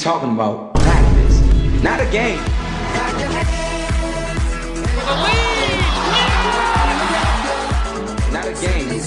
talking about practice, not a game. Not a game.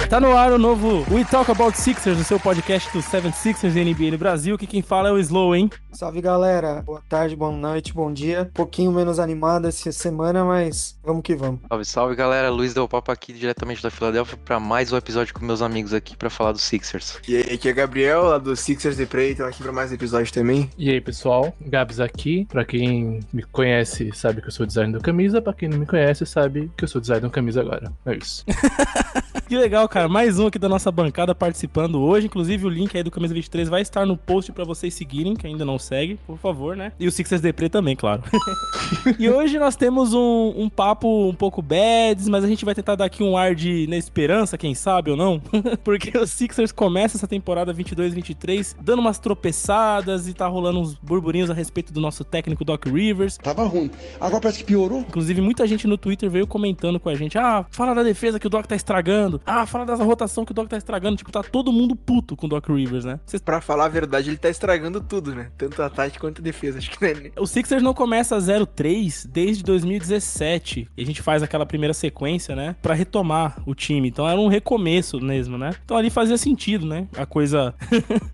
Tá no ar o novo We Talk About Sixers, o seu podcast do 76ers NBA no Brasil, que quem fala é o Slow, hein? Salve, galera. Boa tarde, boa noite, bom dia. Um pouquinho menos animado essa semana, mas vamos que vamos. Salve, salve, galera. Luiz Del Papo aqui, diretamente da Filadélfia, para mais um episódio com meus amigos aqui para falar do Sixers. E aí, aqui é Gabriel, lá do Sixers The Prey, tô aqui para mais um episódio também. E aí, pessoal, Gabs aqui. Pra quem me conhece, sabe que eu sou designer do camisa. Pra quem não me conhece, sabe que eu sou designer do camisa agora. É isso. Que legal, cara. Mais um aqui da nossa bancada participando hoje. Inclusive, o link aí do Camisa 23 vai estar no post pra vocês seguirem, que ainda não segue, por favor, né? E o Sixers Depre também, claro. E hoje nós temos um papo um pouco bads, mas a gente vai tentar dar aqui um ar de na esperança, quem sabe ou não. Porque o Sixers começa essa temporada 22-23 dando umas tropeçadas e tá rolando uns burburinhos a respeito do nosso técnico Doc Rivers. Tava ruim. Agora parece que piorou. Inclusive, muita gente no Twitter veio comentando com a gente: ah, fala da defesa que o Doc tá estragando. Ah, fala dessa rotação que o Doc tá estragando. Tipo, tá todo mundo puto com o Doc Rivers, né? Pra falar a verdade, ele tá estragando tudo, né? Tanto a ataque quanto a defesa. Acho que né? O Sixers não começa 0-3 desde 2017. E a gente faz aquela primeira sequência, né? Pra retomar o time. Então era um recomeço mesmo, né? Então ali fazia sentido, né? A coisa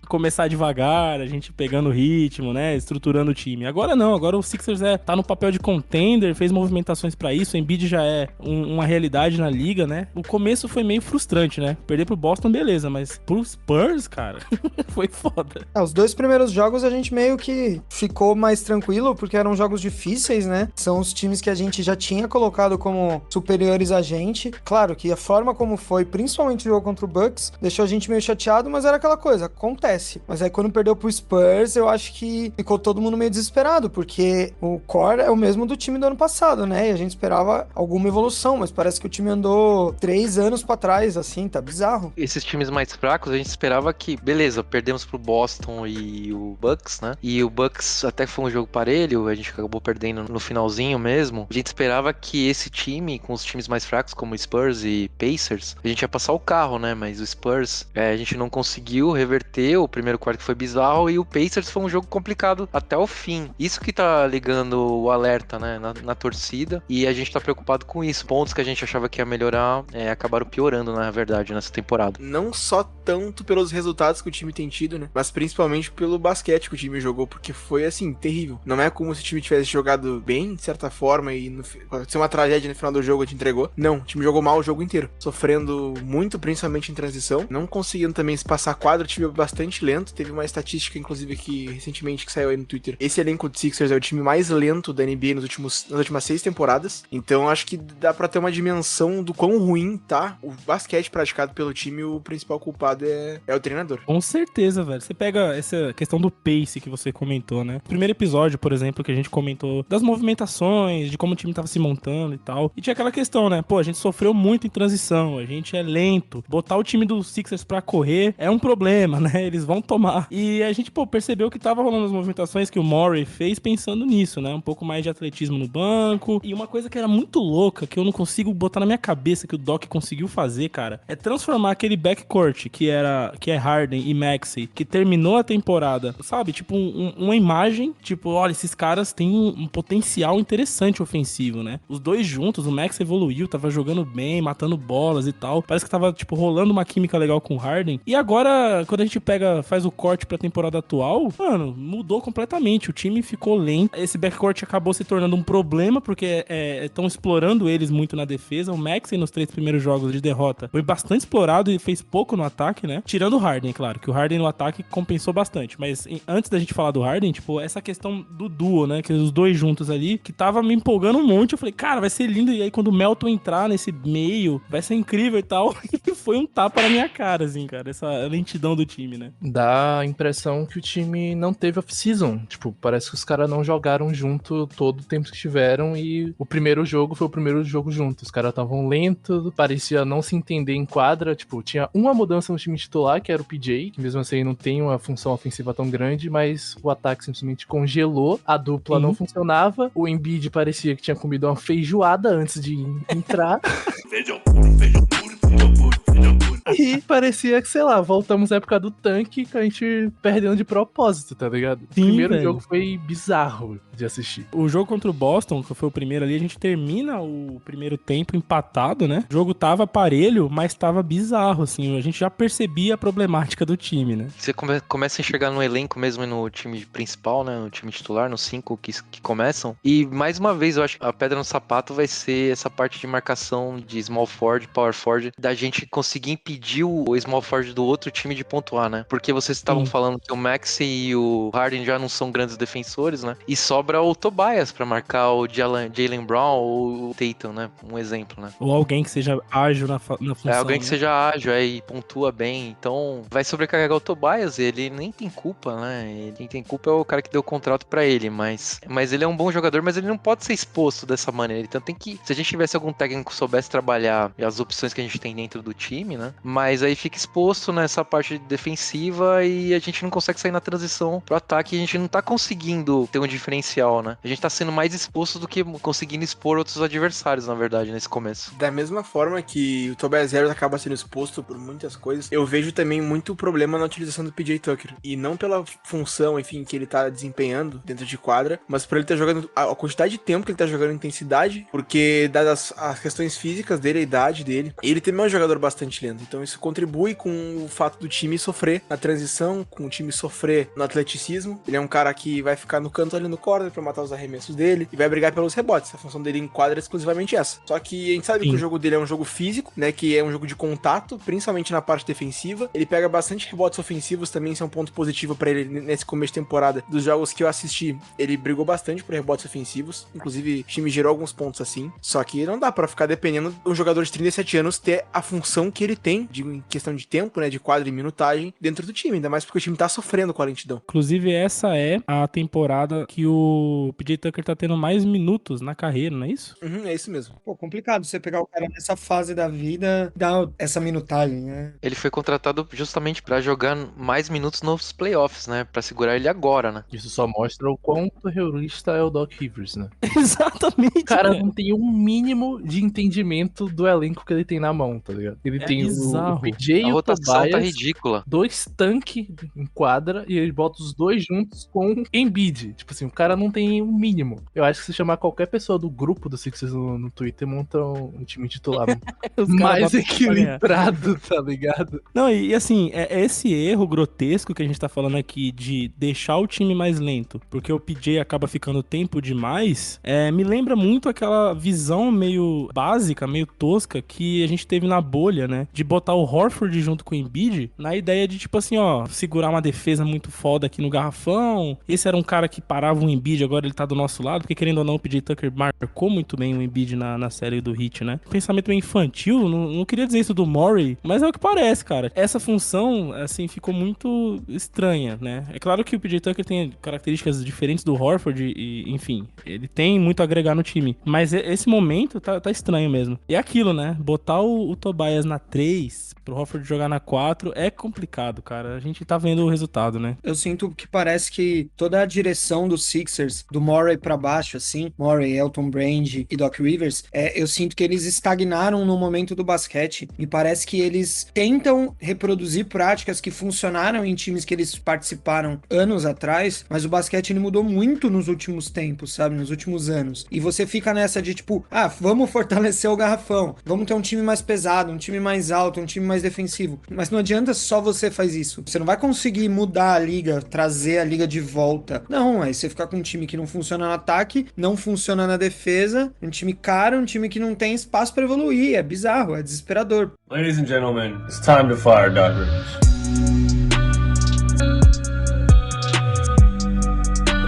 começar devagar, a gente pegando o ritmo, né? Estruturando o time. Agora não, agora o Sixers tá no papel de contender, fez movimentações pra isso. O Embiid já é uma realidade na liga, né? O começo foi meio frustrante, né? Perder pro Boston, beleza, mas pro Spurs, cara, foi foda. Os dois primeiros jogos a gente meio que ficou mais tranquilo, porque eram jogos difíceis, né? São os times que a gente já tinha colocado como superiores a gente. Claro que a forma como foi, principalmente o jogo contra o Bucks, deixou a gente meio chateado, mas era aquela coisa, acontece. Mas aí quando perdeu pro Spurs, eu acho que ficou todo mundo meio desesperado, porque o core é o mesmo do time do ano passado, né? E a gente esperava alguma evolução, mas parece que o time andou 3 anos pra trás, assim, tá bizarro. Esses times mais fracos, a gente esperava que, beleza, perdemos pro Boston e o Bucks, né? E o Bucks até foi um jogo parelho, a gente acabou perdendo no finalzinho mesmo. A gente esperava que esse time, com os times mais fracos, como Spurs e Pacers, a gente ia passar o carro, né? Mas o Spurs, a gente não conseguiu reverter, o primeiro quarto foi bizarro, e o Pacers foi um jogo complicado até o fim. Isso que tá ligando o alerta, né? Na torcida, e a gente tá preocupado com isso. Pontos que a gente achava que ia melhorar, acabaram piorando, na verdade, nessa temporada. Não só tanto pelos resultados que o time tem tido, né? Mas principalmente pelo basquete que o time jogou, porque foi, assim, terrível. Não é como se o time tivesse jogado bem, de certa forma, e ser uma tragédia no final do jogo a gente entregou. Não, o time jogou mal o jogo inteiro. Sofrendo muito, principalmente em transição. Não conseguindo também se passar quadro, o time é bastante lento. Teve uma estatística, inclusive, que recentemente que saiu aí no Twitter. Esse elenco de Sixers é o time mais lento da NBA nas últimas 6 temporadas. Então, acho que dá pra ter uma dimensão do quão ruim tá o basquete praticado pelo time. O principal culpado é o treinador. Com certeza, velho. Você pega essa questão do pace que você comentou, né? O primeiro episódio, por exemplo, que a gente comentou das movimentações, de como o time tava se montando e tal. E tinha aquela questão, né? Pô, a gente sofreu muito em transição, a gente é lento. Botar o time do Sixers pra correr é um problema, né? Eles vão tomar. E a gente, percebeu que tava rolando as movimentações que o Morey fez pensando nisso, né? Um pouco mais de atletismo no banco. E uma coisa que era muito louca, que eu não consigo botar na minha cabeça, que o Doc conseguiu fazer, cara, é transformar aquele backcourt que é Harden e Maxey, que terminou a temporada, sabe? Tipo, uma imagem, tipo, olha, esses caras têm um potencial interessante ofensivo, né? Os dois juntos, o Maxey evoluiu, tava jogando bem, matando bolas e tal. Parece que tava, tipo, rolando uma química legal com o Harden. E agora, quando a gente faz o corte pra temporada atual, mano, mudou completamente. O time ficou lento. Esse backcourt acabou se tornando um problema, porque estão explorando eles muito na defesa. O Maxey, nos 3 primeiros jogos de derrota, foi bastante explorado e fez pouco no ataque, né? Tirando o Harden, claro, que o Harden no ataque compensou bastante. Mas antes da gente falar do Harden, tipo, essa questão do duo, né? Que os dois juntos ali, que tava me empolgando um monte. Eu falei, cara, vai ser lindo. E aí, quando o Melton entrar nesse meio, vai ser incrível e tal. E foi um tapa na minha cara, assim, cara. Essa lentidão do time, né? Dá a impressão que o time não teve off-season. Tipo, parece que os caras não jogaram junto todo o tempo que tiveram. E o primeiro jogo foi o primeiro jogo junto. Os caras estavam lentos, parecia não se entender em quadra, tipo, tinha uma mudança no time titular, que era o PJ, que mesmo assim não tem uma função ofensiva tão grande, mas o ataque simplesmente congelou, a dupla não funcionava, o Embiid parecia que tinha comido uma feijoada antes de entrar. E parecia que, sei lá, voltamos à época do tanque com a gente perdendo de propósito, tá ligado? Sim, o primeiro velho. jogo foi bizarro de assistir. O jogo contra o Boston, que foi o primeiro ali, a gente termina o primeiro tempo empatado, né? O jogo tava parelho, mas tava bizarro, assim. A gente já percebia a problemática do time, né? Você começa a enxergar no elenco mesmo e no time principal, né? No time titular, nos 5 que começam. E mais uma vez, eu acho que a pedra no sapato vai ser essa parte de marcação de small forward, power forward, da gente conseguir impedir o small forward do outro time de pontuar, né? Porque vocês estavam falando que o Maxey e o Harden já não são grandes defensores, né? E sobra o Tobias pra marcar o Jaylen Brown ou o Tatum, né? Um exemplo, né? Ou alguém que seja ágil na função. Alguém que né? seja ágil e pontua bem. Então, vai sobrecarregar o Tobias. Ele nem tem culpa, né? Quem tem culpa é o cara que deu o contrato pra ele. Mas ele é um bom jogador, mas ele não pode ser exposto dessa maneira. Então, tem que... Se a gente tivesse algum técnico que soubesse trabalhar as opções que a gente tem dentro do time, né? Mas aí fica exposto nessa parte defensiva e a gente não consegue sair na transição pro ataque. E a gente não tá conseguindo ter um diferencial, né? A gente tá sendo mais exposto do que conseguindo expor outros adversários, na verdade, nesse começo. Da mesma forma que o Tobias Harris acaba sendo exposto por muitas coisas, eu vejo também muito problema na utilização do PJ Tucker. E não pela função, enfim, que ele tá desempenhando dentro de quadra, mas por ele estar jogando a quantidade de tempo que ele tá jogando, intensidade, porque dadas as questões físicas dele, a idade dele, ele também é um jogador bastante lento. Então isso contribui com o fato do time sofrer na transição, com o time sofrer no atleticismo. Ele é um cara que vai ficar no canto ali no corner pra matar os arremessos dele e vai brigar pelos rebotes. A função dele em quadra é exclusivamente essa. Só que a gente sabe que o jogo dele é um jogo físico, né, que é um jogo de contato, principalmente na parte defensiva. Ele pega bastante rebotes ofensivos também, isso é um ponto positivo pra ele nesse começo de temporada. Dos jogos que eu assisti, ele brigou bastante por rebotes ofensivos, inclusive o time gerou alguns pontos assim. Só que não dá pra ficar dependendo de um jogador de 37 anos ter a função que ele tem, em questão de tempo, né, de quadra e minutagem dentro do time, ainda mais porque o time tá sofrendo com a lentidão. Inclusive, essa é a temporada que o PJ Tucker tá tendo mais minutos na carreira, não é isso? É isso mesmo. Pô, complicado você pegar o cara nessa fase da vida, dar essa minutagem, né? Ele foi contratado justamente pra jogar mais minutos nos playoffs, né? Pra segurar ele agora, né? Isso só mostra o quão terrorista é o Doc Rivers, né? Exatamente. O cara não tem um mínimo de entendimento do elenco que ele tem na mão, tá ligado? Ele tem bizarro. o PJ A e o rotação Tobias, tá ridícula. 2 tanques em quadra, e ele bota os dois juntos com Embiid. Tipo assim, o cara não tem um mínimo. Eu acho que se chamar qualquer pessoa do grupo do Sixers no Twitter, monta um time titular Os caras mais botam pra equilibrado, tá ligado? Não, e assim, é esse erro grotesco que a gente tá falando aqui de deixar o time mais lento, porque o PJ acaba ficando tempo demais, me lembra muito aquela visão meio básica, meio tosca que a gente teve na bolha, né? De botar o Horford junto com o Embiid, na ideia de, tipo assim, ó, segurar uma defesa muito foda aqui no garrafão. Esse era um cara que parava o Embiid, agora ele tá do nosso lado, porque querendo ou não, o PJ Tucker marcou muito bem o Embiid na série do Heat, né? Pensamento meio infantil, não queria dizer isso do Murray, mas é o que parece, cara. Essa função, assim, ficou muito estranha, né? É claro que o PJ Tucker tem características diferentes do Horford e, enfim, ele tem muito a agregar no time, mas esse momento tá estranho mesmo. E é aquilo, né? Botar o Tobias na 3, pro Horford jogar na 4, é complicado, cara. A gente tá vendo o resultado, né? Eu sinto que parece que toda a direção dos Sixers, do Murray pra baixo, assim, Murray, Elton Brand e Doc Rivers, eu sinto que eles estagnaram no momento do basquete. Me parece que eles tentam reproduzir práticas que funcionaram em times que eles participaram anos atrás, mas o basquete ele mudou muito nos últimos tempos, sabe? Nos últimos anos. E você fica nessa de tipo, vamos fortalecer o garrafão, vamos ter um time mais pesado, um time mais alto, um time mais defensivo. Mas não adianta só você faz isso. Você não vai conseguir mudar a liga, trazer a liga de volta. Não, aí você fica com um time que não funciona no ataque, não funciona na defesa, um time caro, um time que não tem espaço pra evoluir. É bizarro, é desesperador. Ladies and gentlemen, it's time to fire Doc Rivers.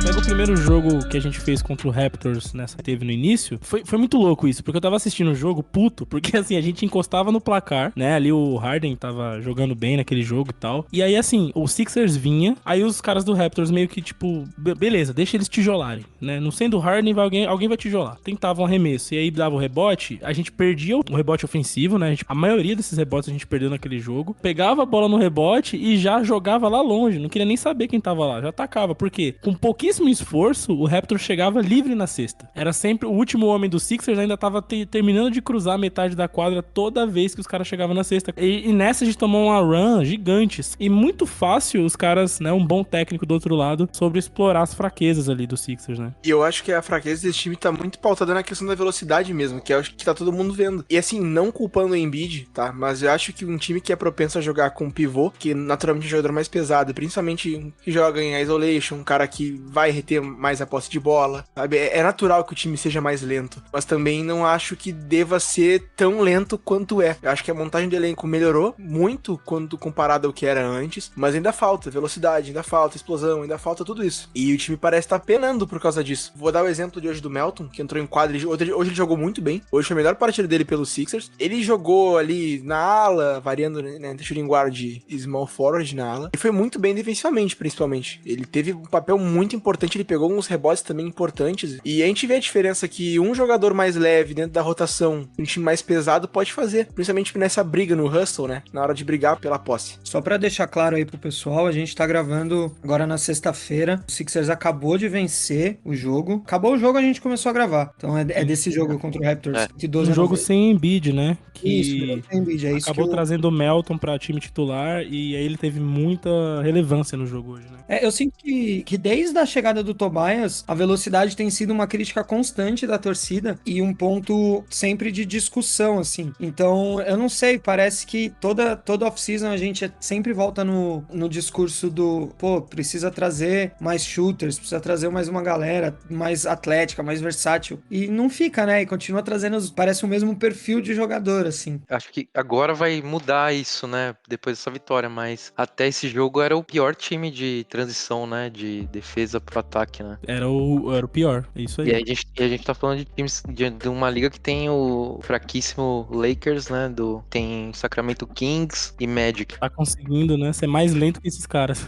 Pega o primeiro jogo que a gente fez contra o Raptors, nessa que teve no início, foi muito louco isso, porque eu tava assistindo o jogo puto, porque assim, a gente encostava no placar, né? Ali o Harden tava jogando bem naquele jogo e tal. E aí, assim, o Sixers vinha, aí os caras do Raptors meio que, tipo, beleza, deixa eles tijolarem, né? Não sendo o Harden, alguém vai tijolar. Tentavam um arremesso, e aí dava o rebote, a gente perdia o rebote ofensivo, né? A maioria desses rebotes a gente perdeu naquele jogo. Pegava a bola no rebote e já jogava lá longe, não queria nem saber quem tava lá, já atacava, porque com pouquíssimo esforço, o Raptors chegava livre na cesta. Era sempre o último homem do Sixers, ainda tava terminando de cruzar a metade da quadra toda vez que os caras chegavam na cesta. E nessa a gente tomou uma run gigantes. E muito fácil os caras, né, um bom técnico do outro lado, sobre explorar as fraquezas ali do Sixers, né? E eu acho que a fraqueza desse time tá muito pautada na questão da velocidade mesmo, que é o que tá todo mundo vendo. E assim, não culpando o Embiid, tá? Mas eu acho que um time que é propenso a jogar com pivô, que naturalmente é um jogador mais pesado, principalmente um que joga em isolation, um cara que vai reter mais a posse de bola, sabe? É natural que o time seja mais lento, mas também não acho que deva ser tão lento quanto é. Eu acho que a montagem do elenco melhorou muito quando comparado ao que era antes, mas ainda falta velocidade, ainda falta explosão, ainda falta tudo isso. E o time parece estar penando por causa disso. Vou dar o exemplo de hoje do Melton, que entrou em quadra, hoje ele jogou muito bem, hoje foi a melhor partida dele pelo Sixers. Ele jogou ali na ala, variando, né, shooting guard e small forward na ala, e foi muito bem defensivamente, principalmente. Ele teve um papel muito importante, ele pegou uns rebotes também importantes, e a gente vê a diferença que um jogador mais leve dentro da rotação, um time mais pesado pode fazer, principalmente nessa briga no hustle, né, na hora de brigar pela posse. Só pra deixar claro aí pro pessoal, a gente tá gravando agora na sexta-feira, o Sixers acabou de vencer o jogo, acabou o jogo, a gente começou a gravar, então é desse jogo contra o Raptors, de 12 Um a jogo 9. sem Embiid, né? Isso, sem Embiid, é isso acabou que trazendo o Melton pra time titular e aí ele teve muita relevância no jogo hoje, né? eu sinto que desde a chegada do Tobias, a velocidade tem sido uma crítica constante da torcida e um ponto sempre de discussão, assim. Então, eu não sei, parece que toda off-season a gente sempre volta no discurso do, pô, precisa trazer mais shooters, precisa trazer mais uma galera mais atlética, mais versátil. E não fica, né? E continua trazendo, parece o mesmo perfil de jogador, assim. Acho que agora vai mudar isso, né? Depois dessa vitória, mas até esse jogo era o pior time de transição, né? De defesa pro ataque, né? Era o pior, é isso aí. E a gente tá falando de times de uma liga que tem o fraquíssimo Lakers, né? Tem Sacramento Kings e Magic. Tá conseguindo, né? Ser mais lento que esses caras.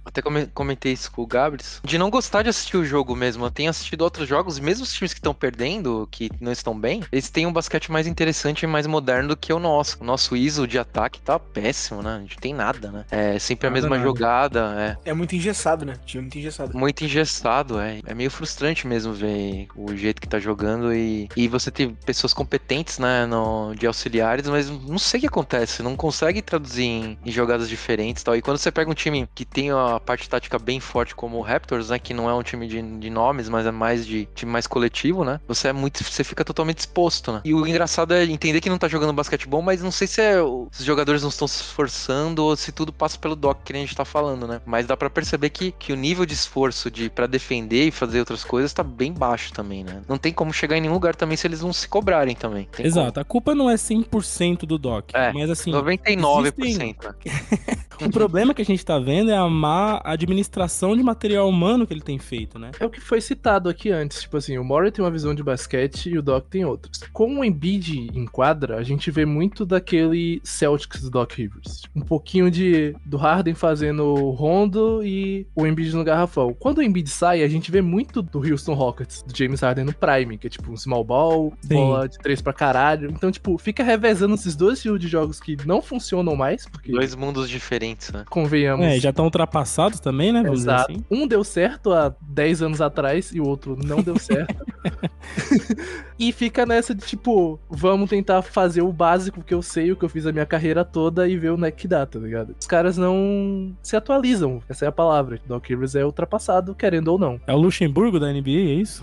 Até comentei isso com o Gabris, de não gostar de assistir o jogo mesmo. Eu tenho assistido outros jogos, e mesmo os times que estão perdendo, que não estão bem, eles têm um basquete mais interessante e mais moderno do que o nosso. O nosso ISO de ataque tá péssimo, né? A gente não tem nada, né? É sempre a mesma jogada, É muito engessado, né? Time muito engessado. Muito engessado, é meio frustrante mesmo ver o jeito que tá jogando e você ter pessoas competentes, né, de auxiliares, mas não sei o que acontece, não consegue traduzir em jogadas diferentes e tal. E quando você pega um time que tem a parte tática bem forte como o Raptors, né, que não é um time de nomes, mas é mais de time mais coletivo, né, você fica totalmente exposto, né. E o engraçado é entender que não tá jogando basquete bom, mas não sei se os jogadores não estão se esforçando ou se tudo passa pelo doc que a gente tá falando, né. Mas dá pra perceber que o nível de esforço pra defender e fazer outras coisas tá bem baixo também, né. Não tem como chegar em nenhum lugar também se eles não se cobrarem também. Exato, a culpa não é 100% do Doc, mas assim... 99%. O problema que a gente tá vendo é a má administração de material humano que ele tem feito, né? É o que foi citado aqui antes, tipo assim, o Murray tem uma visão de basquete e o Doc tem outras. Com o Embiid em quadra, a gente vê muito daquele Celtics do Doc Rivers. Um pouquinho do Harden fazendo o rondo e o Embiid no garrafão. Quando o Embiid sai, a gente vê muito do Houston Rockets, do James Harden no prime, que é tipo um small ball, bola de 3 pra caralho. Então, tipo, fica revezando esses dois estilos de jogos que não funcionam mais, porque... Dois mundos diferentes, né? Convenhamos. Já estão ultrapassados também, né? Vamos Exato. dizer assim. Um deu certo há 10 anos atrás e o outro não deu certo. E fica nessa de tipo, vamos tentar fazer o básico que eu sei, o que eu fiz a minha carreira toda e ver o que dá, tá ligado? Os caras não se atualizam, essa é a palavra. Doc Rivers é ultrapassado, querendo ou não. É o Luxemburgo da NBA, é isso?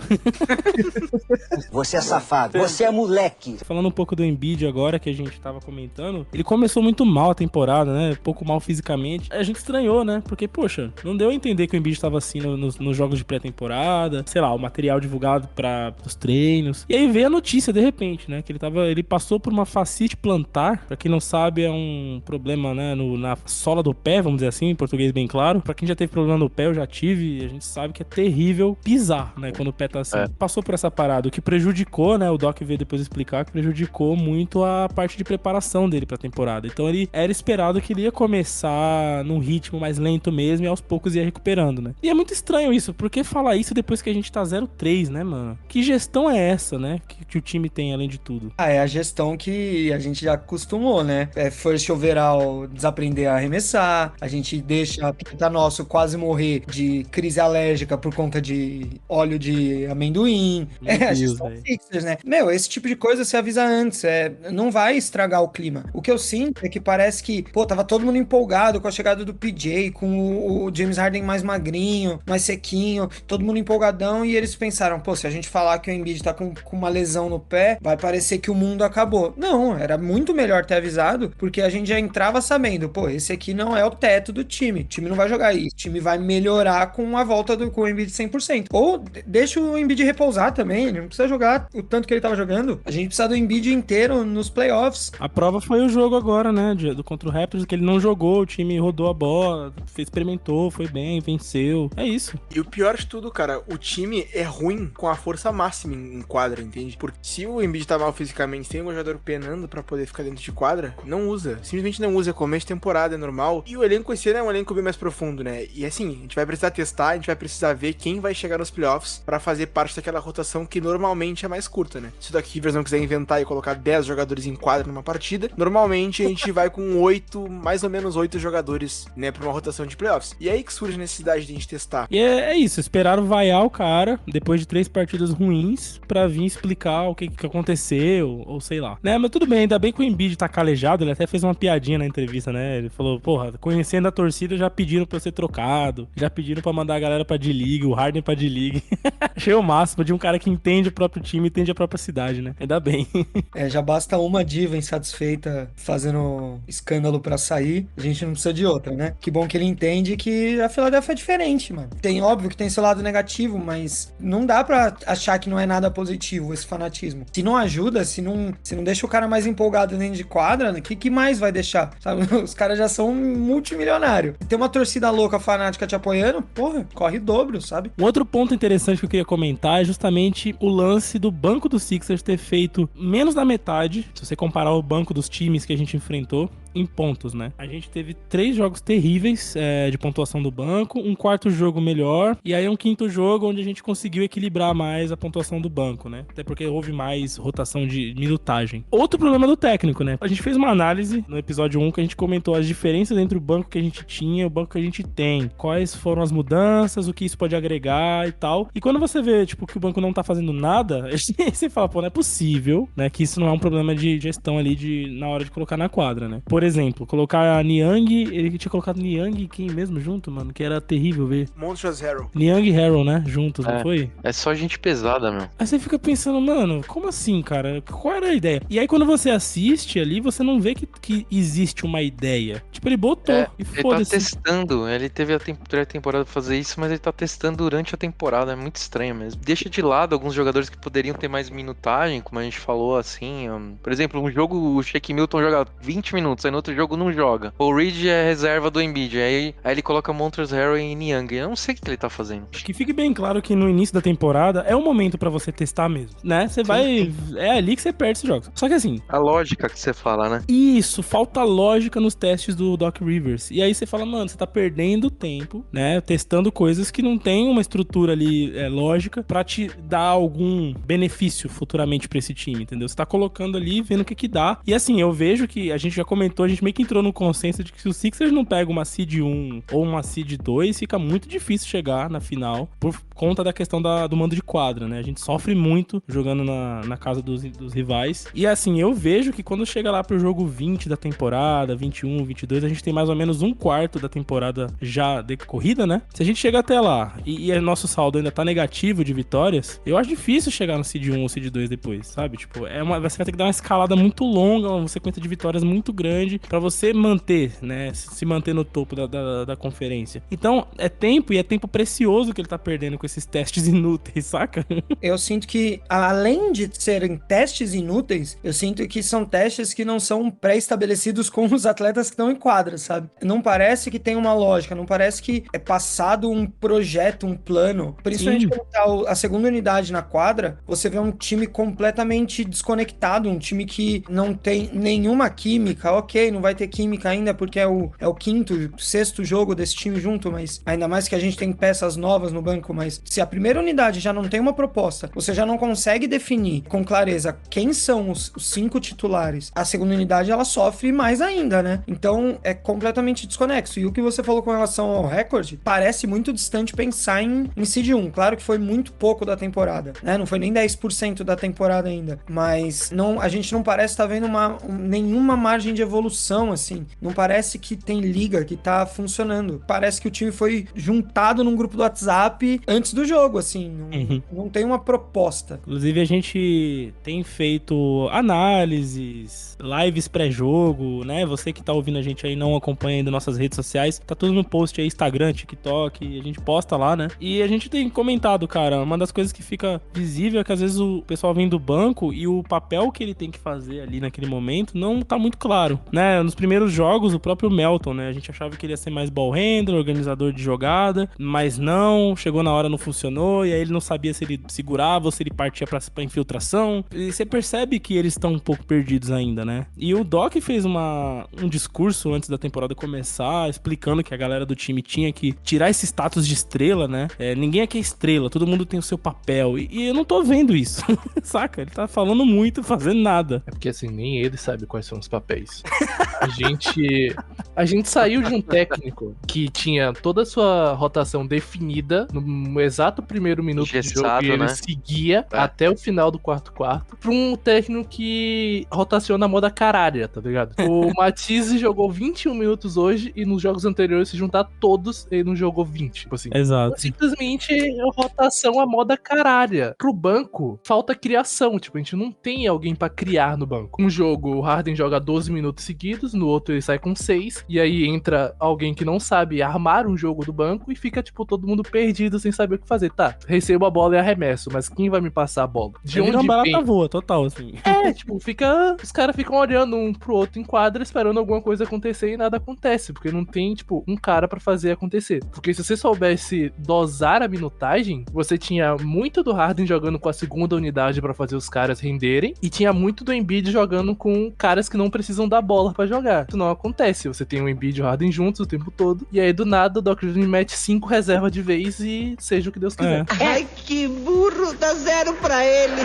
Você é safado, você é moleque. Falando um pouco do Embiid agora, que a gente tava comentando, ele começou muito mal a temporada, né? Um pouco mal fisicamente. A gente estranhou, né? Porque, poxa, não deu a entender que o Embiid tava assim nos jogos de pré-temporada. Sei lá, o material divulgado para os treinos. E aí veio a notícia de repente, né, que ele passou por uma fascite plantar. Pra quem não sabe, é um problema, né, na sola do pé, vamos dizer assim, em português bem claro. Pra quem já teve problema no pé, eu já tive, e a gente sabe que é terrível pisar, né, quando o pé tá assim. Passou por essa parada, o que prejudicou, né, o Doc veio depois explicar, que prejudicou muito a parte de preparação dele pra temporada. Então ele era esperado que ele ia começar num ritmo mais lento mesmo e aos poucos ia recuperando, né. E é muito estranho isso, porque falar isso depois que a gente tá 0-3, né, mano? Que gestão é essa, né, que o time tem além de tudo? É a gestão que a gente já acostumou, né? First overall, desaprender a arremessar, a gente deixa a pinta nosso quase morrer de crise alérgica por conta de óleo de amendoim. A gestão Sixers, né? Meu, esse tipo de coisa você avisa antes, não vai estragar o clima. O que eu sinto é que parece que, pô, tava todo mundo empolgado com a chegada do PJ, com o James Harden mais magrinho, mais sequinho, todo mundo empolgadão, e eles pensaram, pô, se a gente falar que o Embiid tá com uma lesão no pé, vai parecer que o mundo acabou. Não, era muito melhor ter avisado, porque a gente já entrava sabendo, pô, esse aqui não é o teto do time. O time não vai jogar isso. O time vai melhorar com a volta com o Embiid 100%. Ou deixa o Embiid repousar também, ele não precisa jogar o tanto que ele tava jogando. A gente precisa do Embiid inteiro nos playoffs. A prova foi o jogo agora, né, do contra o Raptors, que ele não jogou, o time rodou a bola, experimentou, foi bem, venceu. É isso. E o pior de tudo, cara, o time é ruim com a força máxima em quadra, entende? Porque se o Embiid tá mal fisicamente, tem um jogador penando pra poder ficar dentro de quadra, não usa. Simplesmente não usa. Começo de temporada, é normal. E o elenco esse ano é um elenco bem mais profundo, né? E assim, a gente vai precisar testar, a gente vai precisar ver quem vai chegar nos playoffs pra fazer parte daquela rotação que normalmente é mais curta, né? Se o Doc Rivers não quiser inventar e colocar 10 jogadores em quadra numa partida, normalmente a gente vai com 8, mais ou menos 8 jogadores, né, pra uma rotação de playoffs. E é aí que surge a necessidade de a gente testar. E é isso, esperaram vaiar o cara depois de 3 partidas ruins pra vir explicar o que aconteceu, ou sei lá. Né, mas tudo bem, ainda bem que o Embiid tá calejado, ele até fez uma piadinha na entrevista, né? Ele falou, porra, conhecendo a torcida já pediram pra eu ser trocado, já pediram pra mandar a galera pra D-League, o Harden pra D-League. Achei o máximo de um cara que entende o próprio time, entende a própria cidade, né? Ainda bem. Já basta uma diva insatisfeita fazendo escândalo pra sair, a gente não precisa de outra, né? Que bom que ele entende que a Philadelphia é diferente, mano. Óbvio que tem seu lado negativo, mas não dá pra achar que não é nada positivo esse fanatismo. Se não ajuda, se não deixa o cara mais empolgado dentro de quadra, o que mais vai deixar? Sabe? Os caras já são multimilionários. Tem uma torcida louca, fanática te apoiando, porra, corre dobro, sabe? Um outro ponto interessante que eu queria comentar é justamente o lance do banco do Sixers ter feito menos da metade, se você comparar o banco dos times que a gente enfrentou, em pontos, né? A gente teve 3 jogos terríveis de pontuação do banco, um quarto jogo melhor, e aí um quinto jogo onde a gente conseguiu equilibrar mais a pontuação do banco, né? Até porque houve mais rotação de minutagem. Outro problema do técnico, né? A gente fez uma análise no episódio 1 que a gente comentou as diferenças entre o banco que a gente tinha e o banco que a gente tem. Quais foram as mudanças, o que isso pode agregar e tal. E quando você vê, tipo, que o banco não tá fazendo nada, você fala, pô, não é possível, né? Que isso não é um problema de gestão ali na hora de colocar na quadra, né? Por exemplo, colocar a Niang, ele tinha colocado Niang e quem mesmo junto, mano? Que era terrível ver. Montrezl Harrell. Niang e Harrell, né? Juntos, não foi? É só gente pesada, meu. Aí você fica pensando, mano, como assim, cara? Qual era a ideia? E aí quando você assiste ali, você não vê que existe uma ideia. Tipo, ele botou e foda-se. Ele tá testando, ele teve a temporada pra fazer isso, mas ele tá testando durante a temporada, é muito estranho mesmo. Deixa de lado alguns jogadores que poderiam ter mais minutagem, como a gente falou, assim, por exemplo, um jogo, o Shake Milton joga 20 minutos, aí no outro jogo não joga. O Reed é reserva do Embiid, aí ele coloca Montrezl Harrell e Niang. Eu não sei o que ele tá fazendo. Que fique bem claro que no início da temporada é o momento pra você testar mesmo, né? Você vai... É ali que você perde esses jogos. Só que assim... A lógica que você fala, né? Isso, falta lógica nos testes do Doc Rivers. E aí você fala, mano, você tá perdendo tempo, né? Testando coisas que não tem uma estrutura ali lógica pra te dar algum benefício futuramente pra esse time, entendeu? Você tá colocando ali, vendo o que dá. E assim, eu vejo que a gente já comentou, a gente meio que entrou no consenso de que se o Sixers não pega uma seed 1 ou uma seed 2, fica muito difícil chegar na final por conta da questão do mando de quadra, né? A gente sofre muito jogando na casa dos rivais. E assim, eu vejo que quando chega lá pro jogo 20 da temporada, 21, 22, a gente tem mais ou menos um quarto da temporada já decorrida, né? Se a gente chega até lá e nosso saldo ainda tá negativo de vitórias, eu acho difícil chegar no seed 1 ou seed 2 depois, sabe? Tipo, você vai ter que dar uma escalada muito longa, uma sequência de vitórias muito grande grande pra você manter, né, se manter no topo da conferência. Então, é tempo, e é tempo precioso que ele tá perdendo com esses testes inúteis, saca? Eu sinto que, além de serem testes inúteis, eu sinto que são testes que não são pré-estabelecidos com os atletas que estão em quadra, sabe? Não parece que tem uma lógica, não parece que é passado um projeto, um plano. Principalmente quando tá a segunda unidade na quadra, você vê um time completamente desconectado, um time que não tem nenhuma química. Ok, não vai ter química ainda porque é o quinto, sexto jogo desse time junto, mas ainda mais que a gente tem peças novas no banco, mas se a primeira unidade já não tem uma proposta, você já não consegue definir com clareza quem são os 5 titulares, a segunda unidade ela sofre mais ainda, né? Então é completamente desconexo. E o que você falou com relação ao recorde, parece muito distante pensar em Seed 1. Claro que foi muito pouco da temporada, né? Não foi nem 10% da temporada ainda, mas a gente não parece estar vendo nenhuma margem de evolução, assim. Não parece que tem liga, que tá funcionando. Parece que o time foi juntado num grupo do WhatsApp antes do jogo, assim. Não tem uma proposta. Inclusive, a gente tem feito análises, lives pré-jogo, né? Você que tá ouvindo a gente aí, não acompanha ainda nossas redes sociais, tá tudo no post aí, Instagram, TikTok, a gente posta lá, né? E a gente tem comentado, cara, uma das coisas que fica visível é que às vezes o pessoal vem do banco e o papel que ele tem que fazer ali naquele momento não tá muito claro, né? Nos primeiros jogos, o próprio Melton, né? A gente achava que ele ia ser mais ball handler, organizador de jogada, mas não, chegou na hora, não funcionou, e aí ele não sabia se ele segurava ou se ele partia pra infiltração. E você percebe que eles estão um pouco perdidos ainda, né? E o Doc fez um discurso antes da temporada começar, explicando que a galera do time tinha que tirar esse status de estrela, né? Ninguém aqui é estrela, todo mundo tem o seu papel. E eu não tô vendo isso, saca? Ele tá falando muito, fazendo nada. É porque assim, nem ele sabe quais são os papéis. A gente saiu de um técnico que tinha toda a sua rotação definida no exato primeiro minuto de jogo e ele seguia até o final do quarto pra um técnico que rotaciona a moda caralha, tá ligado? O Matisse jogou 21 minutos hoje e nos jogos anteriores, se juntar todos, ele não jogou 20. Tipo assim. Exato. Simplesmente rotação a moda caralha. Pro banco, falta criação. Tipo, a gente não tem alguém pra criar no banco. Um jogo, o Harden joga 12 minutos seguidos, no outro ele sai com 6, e aí entra alguém que não sabe armar um jogo do banco e fica, tipo, todo mundo perdido sem saber o que fazer. Tá, recebo a bola e arremesso, mas quem vai me passar a bola? De onde uma barata vem? voa, total, assim. Tipo, os caras ficam olhando um pro outro em quadra, esperando alguma coisa acontecer e nada acontece, porque não tem, tipo, um cara pra fazer acontecer. Porque se você soubesse dosar a minutagem, você tinha muito do Harden jogando com a segunda unidade pra fazer os caras renderem, e tinha muito do Embiid jogando com caras que não precisam da bola pra jogar. Isso não acontece, você tem o Embiid e o Harden juntos o tempo todo, e aí do nada o Doc Rivers mete 5 reservas de vez e seja o que Deus quiser. Ai, que burro, dá 0 pra ele.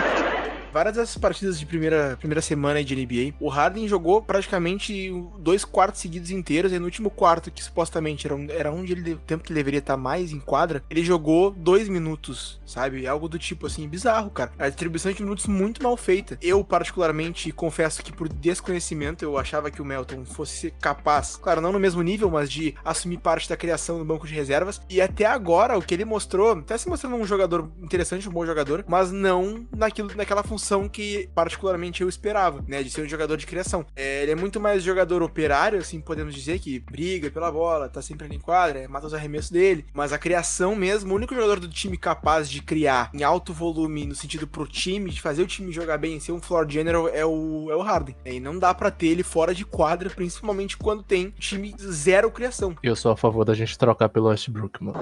Várias dessas partidas de primeira semana de NBA, o Harden jogou praticamente 2 quartos seguidos inteiros, e no último quarto, que supostamente era onde o tempo que ele deveria estar mais em quadra, ele jogou 2 minutos, sabe? Algo do tipo assim, bizarro, cara. A distribuição de minutos muito mal feita. Eu, particularmente, confesso que por desconhecimento, eu achava que o Melton fosse capaz, claro, não no mesmo nível, mas de assumir parte da criação no banco de reservas, e até agora, o que ele mostrou, até se mostrando um jogador interessante, um bom jogador, mas não naquela função que particularmente eu esperava, né, de ser um jogador de criação. Ele é muito mais jogador operário, assim, podemos dizer, que briga pela bola, tá sempre ali em quadra, mata os arremessos dele, mas a criação mesmo, o único jogador do time capaz de criar em alto volume, no sentido pro time, de fazer o time jogar bem, ser um floor general, é o Harden, e não dá pra ter ele fora de quadra, principalmente quando tem time zero criação. Eu sou a favor da gente trocar pelo Westbrook, mano.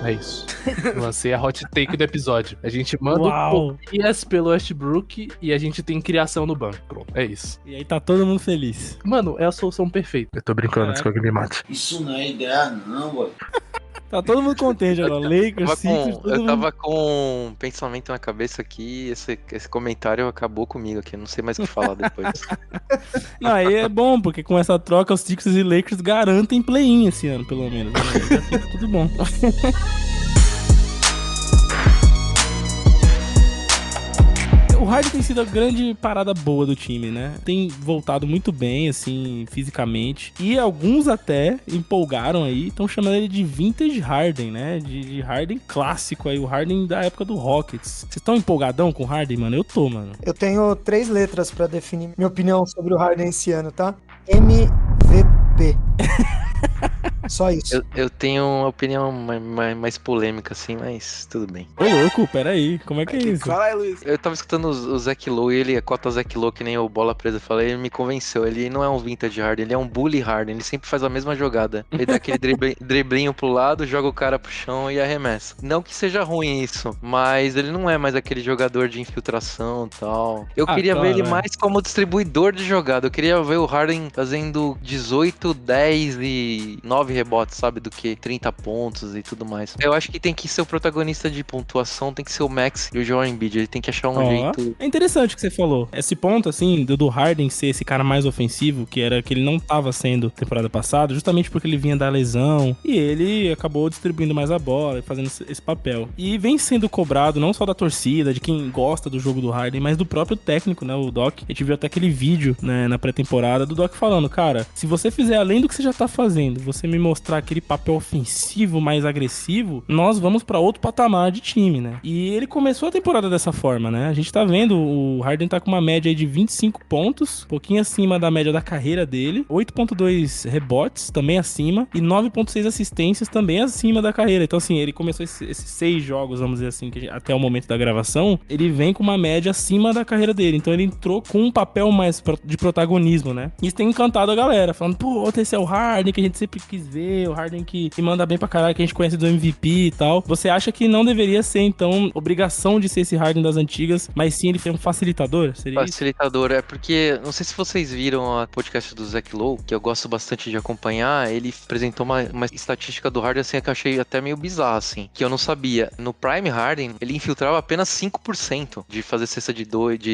É isso. Lancei a hot take do episódio. A gente manda o Tobias pelo Westbrook e a gente tem criação no banco. Pronto, é isso. E aí tá todo mundo feliz. Mano, é a solução perfeita. Eu tô brincando, antes que alguém me mate. Isso não é ideia, não, boy. Tá todo mundo contente agora. Lakers, Sixers, eu tava com um pensamento na cabeça aqui, esse comentário acabou comigo aqui, eu não sei mais o que falar depois. Não, aí é bom, porque com essa troca os Sixers e Lakers garantem play-in esse ano, pelo menos. Né? Já fica tudo bom. O Harden tem sido a grande parada boa do time, né? Tem voltado muito bem, assim, fisicamente. E alguns até empolgaram aí, estão chamando ele de Vintage Harden, né? De Harden clássico aí, o Harden da época do Rockets. Vocês estão empolgadão com o Harden, mano? Eu tô, mano. Eu tenho 3 letras pra definir minha opinião sobre o Harden esse ano, tá? MVP. Só isso. Eu tenho uma opinião mais polêmica, assim, mas tudo bem. Ô, louco, peraí, como é que é isso? Fala aí, Luiz. Eu tava escutando o Zach Lowe e ele cota o Zach Lowe que nem o Bola Presa falei, ele me convenceu. Ele não é um vintage Harden, ele é um bully Harden. Ele sempre faz a mesma jogada. Ele dá aquele driblinho pro lado, joga o cara pro chão e arremessa. Não que seja ruim isso, mas ele não é mais aquele jogador de infiltração e tal. Eu queria ver ele mais como distribuidor de jogada. Eu queria ver o Harden fazendo 18, 10 e 9 rebotes, sabe? Do que 30 pontos e tudo mais. Eu acho que tem que ser o protagonista de pontuação, tem que ser o Max e o Joel Embiid. Ele tem que achar um jeito. É interessante o que você falou. Esse ponto, assim, do Harden ser esse cara mais ofensivo, que era que ele não tava sendo temporada passada, justamente porque ele vinha da lesão e ele acabou distribuindo mais a bola e fazendo esse papel. E vem sendo cobrado não só da torcida, de quem gosta do jogo do Harden, mas do próprio técnico, né? O Doc. A gente viu até aquele vídeo, né, na pré-temporada do Doc falando, cara, se você fizer além do que você já tá fazendo, você me mostrar aquele papel ofensivo mais agressivo, nós vamos pra outro patamar de time, né? E ele começou a temporada dessa forma, né? A gente tá vendo, o Harden tá com uma média aí de 25 pontos, um pouquinho acima da média da carreira dele, 8.2 rebotes, também acima, e 9.6 assistências, também acima da carreira. Então, assim, ele começou esses 6 jogos, vamos dizer assim, que até o momento da gravação, ele vem com uma média acima da carreira dele. Então, ele entrou com um papel mais de protagonismo, né? Isso tem encantado a galera, falando, pô, esse é o Harden que a gente sempre quis ver, o Harden que manda bem pra caralho, que a gente conhece do MVP e tal. Você acha que não deveria ser, então, obrigação de ser esse Harden das antigas, mas sim ele ser um facilitador? Seria Facilitador, é porque, não sei se vocês viram a podcast do Zach Lowe, que eu gosto bastante de acompanhar, ele apresentou uma estatística do Harden, assim, que eu achei até meio bizarra, assim, que eu não sabia. No Prime Harden, ele infiltrava apenas 5% de fazer cesta de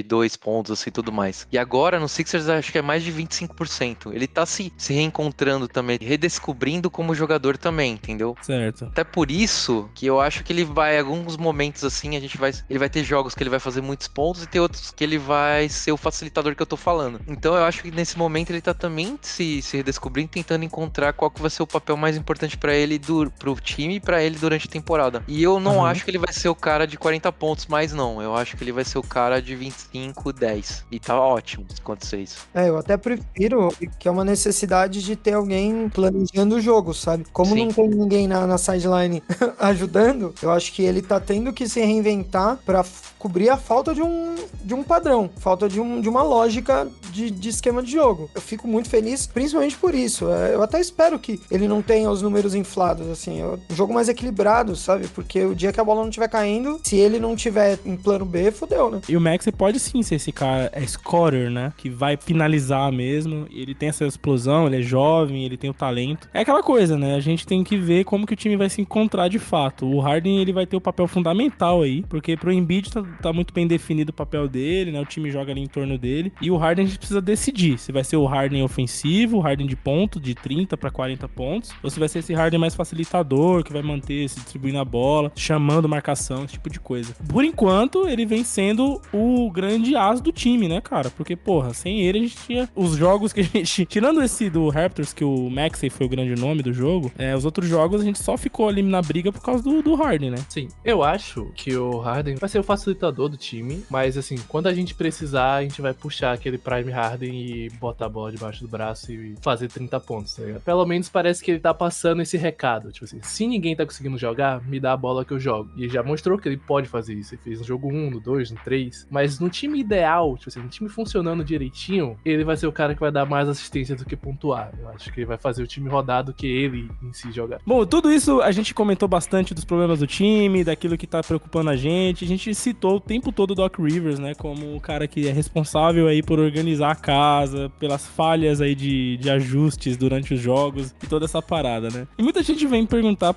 2 pontos, assim, tudo mais. E agora, no Sixers, acho que é mais de 25%. Ele tá se reencontrando também, redescobrindo como jogador também, entendeu? Certo. Até por isso que eu acho que ele vai, em alguns momentos assim, ele vai ter jogos que ele vai fazer muitos pontos e ter outros que ele vai ser o facilitador que eu tô falando. Então eu acho que nesse momento ele tá também se redescobrindo, tentando encontrar qual que vai ser o papel mais importante pra ele, pro time e pra ele durante a temporada. E eu não acho que ele vai ser o cara de 40 pontos mais não. Eu acho que ele vai ser o cara de 25, 10. E tá ótimo se acontecer isso. Eu até prefiro que é uma necessidade de ter alguém planejando o jogo, sabe? Como Sim. não tem ninguém na sideline ajudando, eu acho que ele tá tendo que se reinventar pra cobrir a falta de um padrão, falta de uma lógica de esquema de jogo. Eu fico muito feliz, principalmente por isso. Eu até espero que ele não tenha os números inflados, assim, um jogo mais equilibrado, sabe? Porque o dia que a bola não estiver caindo, se ele não tiver em plano B, fodeu, né? E o Max pode sim ser esse cara, scorer, né? Que vai finalizar mesmo. Ele tem essa explosão, ele é jovem, ele tem o talento. É aquela coisa, né? A gente tem que ver como que o time vai se encontrar de fato. O Harden, ele vai ter o papel fundamental aí, porque pro Embiid tá muito bem definido o papel dele, né? O time joga ali em torno dele. E o Harden a gente precisa decidir se vai ser o Harden ofensivo, o Harden de ponto, de 30 pra 40 pontos, ou se vai ser esse Harden mais facilitador, que vai manter, se distribuindo a bola, chamando marcação, esse tipo de coisa. Por enquanto, ele vem sendo o grande as do time, né, cara? Porque, porra, sem ele a gente tinha os jogos que a gente... Tirando esse do Raptors, que o Maxey foi o grande nome do jogo, os outros jogos a gente só ficou ali na briga por causa do Harden, né? Sim, eu acho que o Harden vai ser o facilitador do time, mas assim, quando a gente precisar, a gente vai puxar aquele Prime Harden e botar a bola debaixo do braço e fazer 30 pontos, tá ligado? Pelo menos parece que ele tá passando esse recado, tipo assim, se ninguém tá conseguindo jogar, me dá a bola que eu jogo. E ele já mostrou que ele pode fazer isso, ele fez no jogo 1, no 2, no 3, mas no time ideal, tipo assim, no time funcionando direitinho, ele vai ser o cara que vai dar mais assistência do que pontuar. Eu acho que ele vai fazer o time rodar do que ele em si jogar. Bom, tudo isso a gente comentou bastante dos problemas do time, daquilo que tá preocupando a gente citou o tempo todo o Doc Rivers, né, como o cara que é responsável aí por organizar a casa, pelas falhas aí de ajustes durante os jogos e toda essa parada, né. E muita gente vem perguntar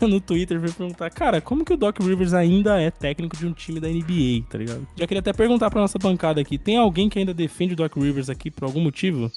no Twitter, vem perguntar, cara, como que o Doc Rivers ainda é técnico de um time da NBA, tá ligado? Já queria até perguntar pra nossa bancada aqui, tem alguém que ainda defende o Doc Rivers aqui por algum motivo?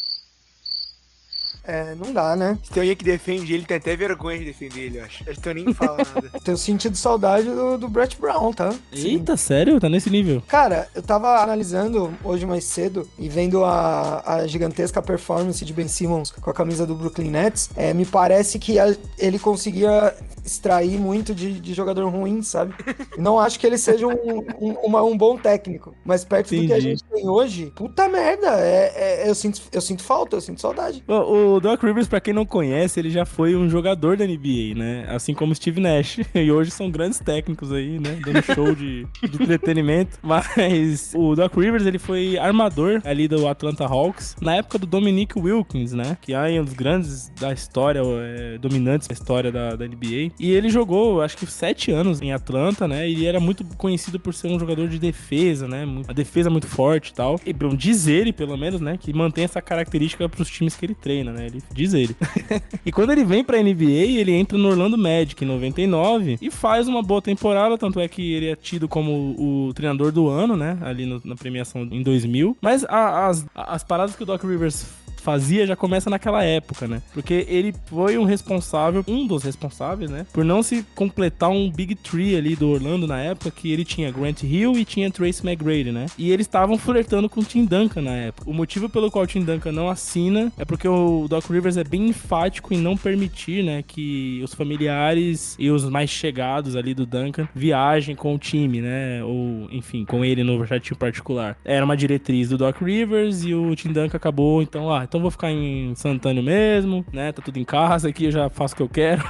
não dá, né? Se tem alguém que defende ele, tem até vergonha de defender ele, eu acho. Acho que eu nem falo nada. Tenho sentido saudade do Brett Brown, tá? Eita, sério? Tá nesse nível? Cara, eu tava analisando hoje mais cedo e vendo a gigantesca performance de Ben Simmons com a camisa do Brooklyn Nets, me parece que ele conseguia extrair muito de jogador ruim, sabe? Não acho que ele seja um bom técnico, mas perto do que a gente tem hoje, puta merda, eu sinto falta, eu sinto saudade. O Doc Rivers, pra quem não conhece, ele já foi um jogador da NBA, né? Assim como Steve Nash. E hoje são grandes técnicos aí, né? Dando show de entretenimento. Mas o Doc Rivers, ele foi armador ali do Atlanta Hawks na época do Dominique Wilkins, né? Que é um dos grandes da história, dominantes da história da NBA. E ele jogou, acho que 7 anos em Atlanta, né? E ele era muito conhecido por ser um jogador de defesa, né? A defesa muito forte e tal. E bom, diz ele, pelo menos, né? Que mantém essa característica pros times que ele treina, né? Diz ele. E quando ele vem pra NBA, ele entra no Orlando Magic em 99 e faz uma boa temporada, tanto é que ele é tido como o treinador do ano, né? Ali na premiação em 2000. Mas as paradas que o Doc Rivers fazia já começa naquela época, né? Porque ele foi um dos responsáveis, né? Por não se completar um Big Three ali do Orlando na época, que ele tinha Grant Hill e tinha Tracy McGrady, né? E eles estavam flertando com o Tim Duncan na época. O motivo pelo qual o Tim Duncan não assina é porque o Doc Rivers é bem enfático em não permitir, né, que os familiares e os mais chegados ali do Duncan viajem com o time, né? Ou, enfim, com ele no jatinho particular. Era uma diretriz do Doc Rivers e o Tim Duncan acabou, então vou ficar em San Antonio mesmo, né? Tá tudo em casa aqui, eu já faço o que eu quero.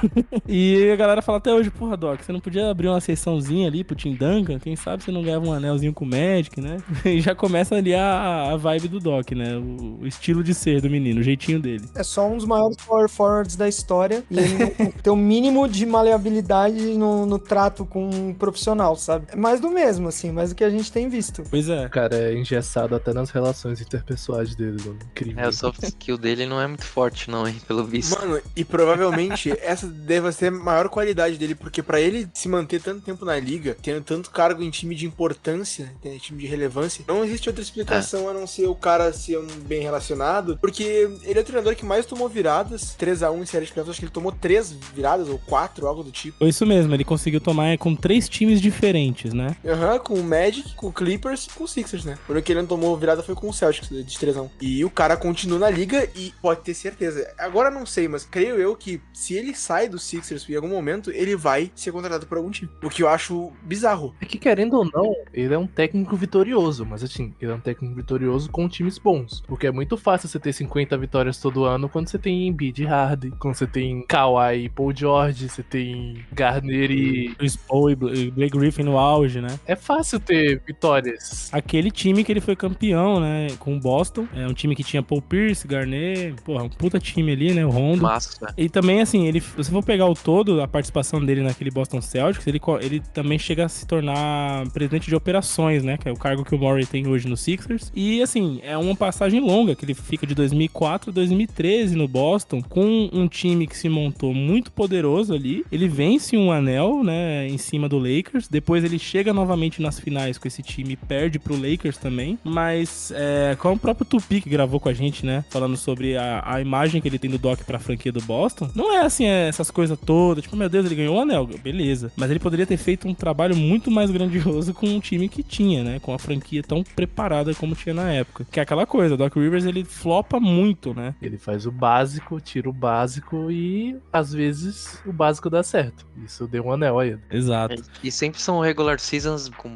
E a galera fala até hoje, porra, Doc, você não podia abrir uma sessãozinha ali pro Tim Duncan? Quem sabe você não ganhava um anelzinho com o Magic, né? E já começa ali a vibe do Doc, né? O estilo de ser do menino, o jeitinho dele. É só um dos maiores power forwards da história e ele não tem o mínimo de maleabilidade no trato com um profissional, sabe? É mais do mesmo, assim, mais do que a gente tem visto. Pois é. O cara é engessado até nas relações interpessoais dele, mano. Incrível. O soft skill dele não é muito forte não, hein, pelo visto. Mano, e provavelmente essa deve ser a maior qualidade dele, porque pra ele se manter tanto tempo na liga, tendo tanto cargo em time de importância, time de relevância, não existe outra explicação a não ser o cara ser um bem relacionado, porque ele é o treinador que mais tomou viradas, 3-1 em série de playoffs, acho que ele tomou 3 viradas, ou 4, algo do tipo. Foi isso mesmo, ele conseguiu tomar com 3 times diferentes, né? Com o Magic, com o Clippers e com o Sixers, né? O único que ele não tomou virada foi com o Celtics, de 3-1. E o cara continua na liga e pode ter certeza. Agora não sei, mas creio eu que se ele sai do Sixers em algum momento, ele vai ser contratado por algum time. O que eu acho bizarro. É que, querendo ou não, ele é um técnico vitorioso, mas assim, ele é um técnico vitorioso com times bons. Porque é muito fácil você ter 50 vitórias todo ano quando você tem Embiid e Harden, quando você tem Kawhi e Paul George, você tem Garner e Chris Paul e Blake Griffin no auge, né? É fácil ter vitórias. Aquele time que ele foi campeão, né, com o Boston, é um time que tinha Paul Pierce, Garnett, porra, um puta time ali, né, o Rondo. Massa. E também, assim, se você for pegar o todo, a participação dele naquele Boston Celtics, ele também chega a se tornar presidente de operações, né, que é o cargo que o Murray tem hoje no Sixers. E, assim, é uma passagem longa, que ele fica de 2004 a 2013 no Boston, com um time que se montou muito poderoso ali. Ele vence um anel, né, em cima do Lakers. Depois ele chega novamente nas finais com esse time e perde pro Lakers também. Mas, como o próprio Tupi que gravou com a gente, né, falando sobre a imagem que ele tem do Doc pra franquia do Boston, não é assim, essas coisas todas, tipo, meu Deus, ele ganhou o anel, beleza. Mas ele poderia ter feito um trabalho muito mais grandioso com um time que tinha, né, com a franquia tão preparada como tinha na época. Que é aquela coisa, o Doc Rivers, ele flopa muito, né. Ele faz o básico, tira o básico e, às vezes, o básico dá certo. Isso deu um anel aí. Exato. E sempre são regular seasons com